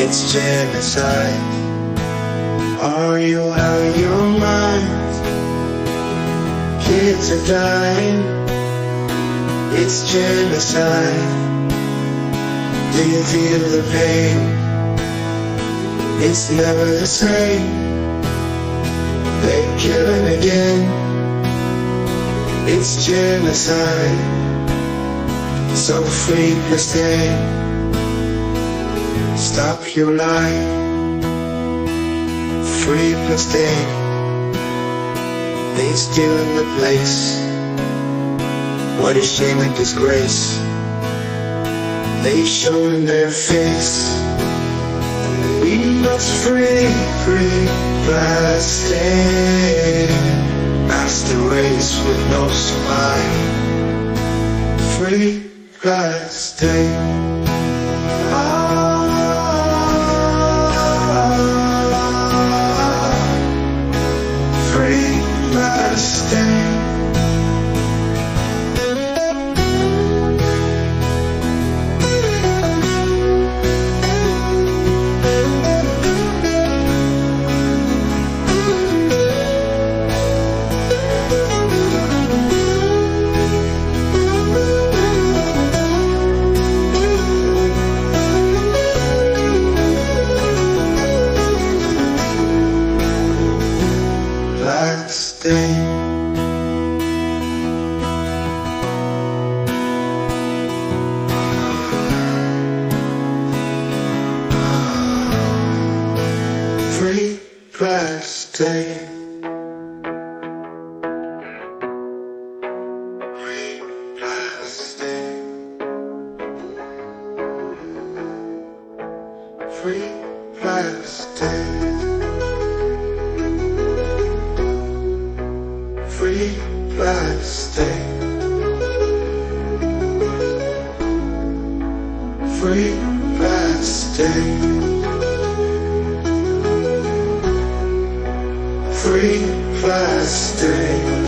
It's genocide. Are you out of your mind? Kids are dying. It's genocide. Do you feel the pain? It's never the same. They're killing again. It's genocide. So free Palestine. Stop your lying. Free Palestine. They stealing the place. What a shame and disgrace. They showing their face. We must free Palestine. Master race with no survive. Free Palestine. Free Palestine. Free Palestine. Free Palestine. Free Palestine. Free Palestine. Free Palestine. Free Palestine.